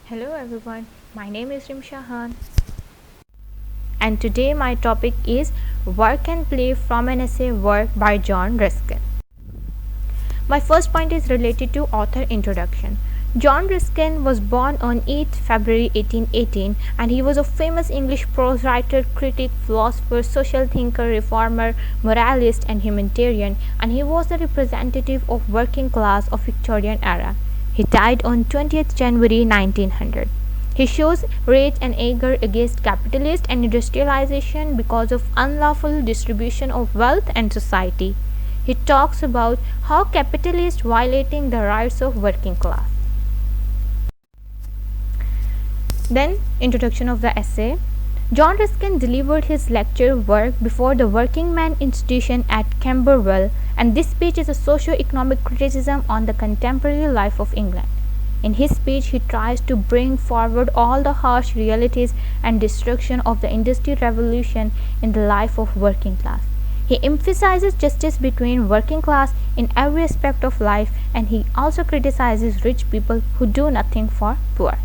Hello everyone, my name is Rim Shahan, and today my topic is Work and Play from an essay work by John Ruskin. My first point is related to author introduction. John Ruskin was born on 8th February 1818 and he was a famous English prose writer, critic, philosopher, social thinker, reformer, moralist and humanitarian, and he was a representative of working class of Victorian era. He died on 20th January 1900. He shows rage and anger against capitalist and industrialization because of unlawful distribution of wealth and society. He talks about how capitalists violating the rights of working class. Then, introduction of the essay. John Ruskin delivered his lecture work before the Working Man Institution at Camberwell, and this speech is a socio-economic criticism on the contemporary life of England. In his speech, he tries to bring forward all the harsh realities and destruction of the Industrial Revolution in the life of working class. He emphasizes justice between working class in every aspect of life, and he also criticizes rich people who do nothing for poor.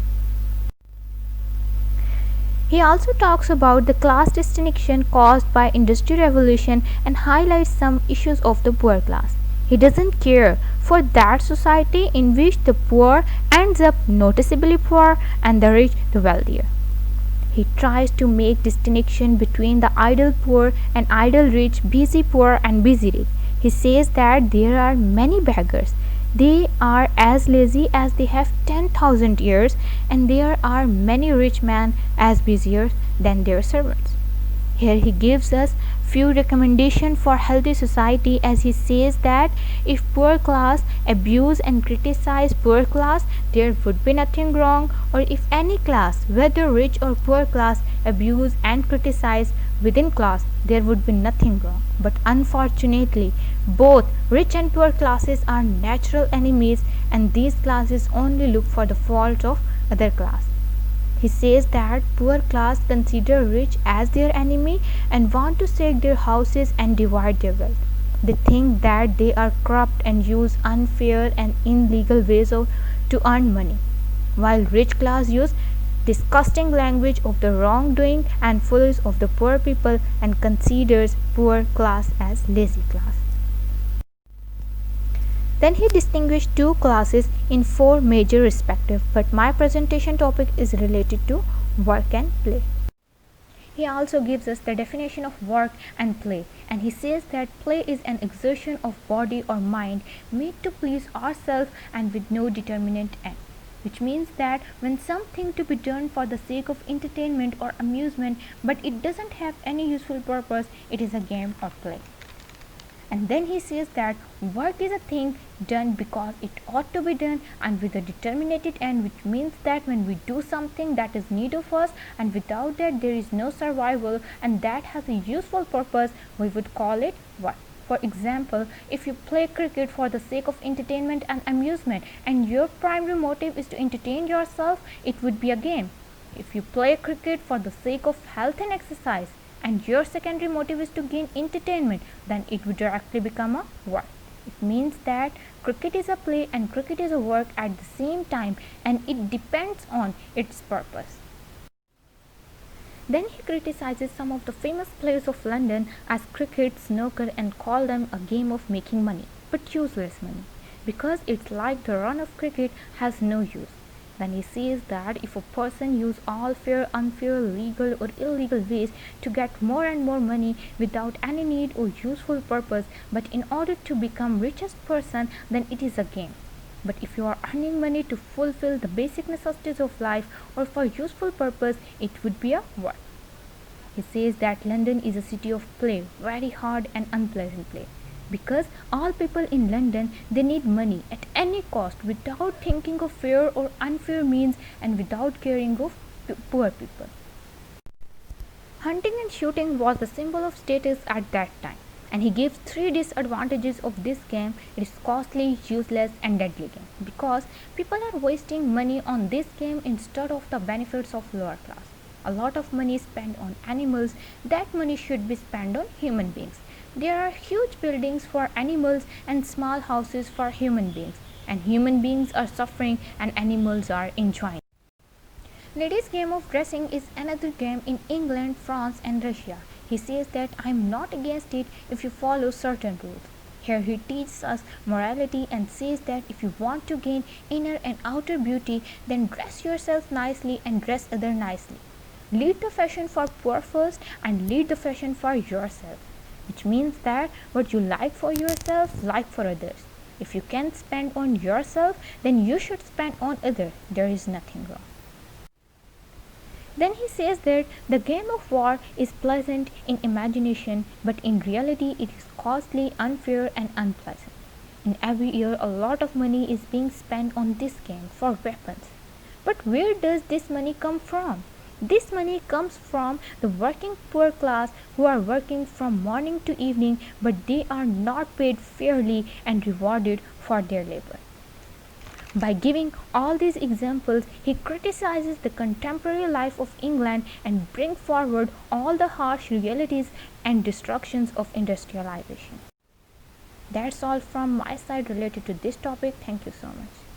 He also talks about the class distinction caused by Industrial Revolution and highlights some issues of the poor class. He doesn't care for that society in which the poor ends up noticeably poor and the rich the wealthier. He tries to make distinction between the idle poor and idle rich, busy poor and busy rich. He says that there are many beggars. They are as lazy as they have 10,000 years, and there are many rich men as busier than their servants. Here he gives us few recommendations for healthy society, as he says that if poor class abuse and criticize poor class, there would be nothing wrong, or if any class, whether rich or poor class, abuse and criticize within class, there would be nothing wrong. But unfortunately, both rich and poor classes are natural enemies, and these classes only look for the fault of other class. He says that poor class consider rich as their enemy and want to sack their houses and divide their wealth. They think that they are corrupt and use unfair and illegal ways to earn money, while rich class use disgusting language of the wrongdoing and foolish of the poor people and considers poor class as lazy class. Then he distinguished two classes in four major respectives, but my presentation topic is related to work and play. He also gives us the definition of work and play, and he says that play is an exertion of body or mind made to please ourselves and with no determinate end, which means that when something to be done for the sake of entertainment or amusement but it doesn't have any useful purpose, it is a game or play. And then he says that work is a thing done because it ought to be done and with a determinate end, which means that when we do something that is need of us and without that there is no survival and that has a useful purpose, we would call it work. For example, if you play cricket for the sake of entertainment and amusement and your primary motive is to entertain yourself, it would be a game. If you play cricket for the sake of health and exercise, and your secondary motive is to gain entertainment, then it would directly become a work. It means that cricket is a play and cricket is a work at the same time, and it depends on its purpose. Then he criticizes some of the famous players of London as cricket, snooker, and call them a game of making money, but useless money, because it's like the run of cricket has no use. Then he says that if a person use all fair, unfair, legal or illegal ways to get more and more money without any need or useful purpose, but in order to become richest person, then it is a game. But if you are earning money to fulfill the basic necessities of life or for useful purpose, it would be a work. He says that London is a city of play, very hard and unpleasant play, because all people in London, they need money at any cost without thinking of fair or unfair means and without caring of poor people. Hunting and shooting was the symbol of status at that time, and he gives three disadvantages of this game. It is costly, useless and deadly game, because people are wasting money on this game instead of the benefits of lower class. A lot of money is spent on animals, that money should be spent on human beings. There are huge buildings for animals and small houses for human beings, and human beings are suffering and animals are enjoying. Ladies' game of dressing is another game in England, France, and Russia. He says that I am not against it if you follow certain rules. Here he teaches us morality and says that if you want to gain inner and outer beauty, then dress yourself nicely and dress others nicely. Lead the fashion for poor first and lead the fashion for yourself, which means that what you like for yourself, like for others. If you can spend on yourself, then you should spend on others. There is nothing wrong. Then he says that the game of war is pleasant in imagination, but in reality it is costly, unfair, and unpleasant. And every year a lot of money is being spent on this game for weapons. But where does this money come from? This money comes from the working poor class who are working from morning to evening, but they are not paid fairly and rewarded for their labor. By giving all these examples, he criticizes the contemporary life of England and brings forward all the harsh realities and destructions of industrialization. That's all from my side related to this topic. Thank you so much.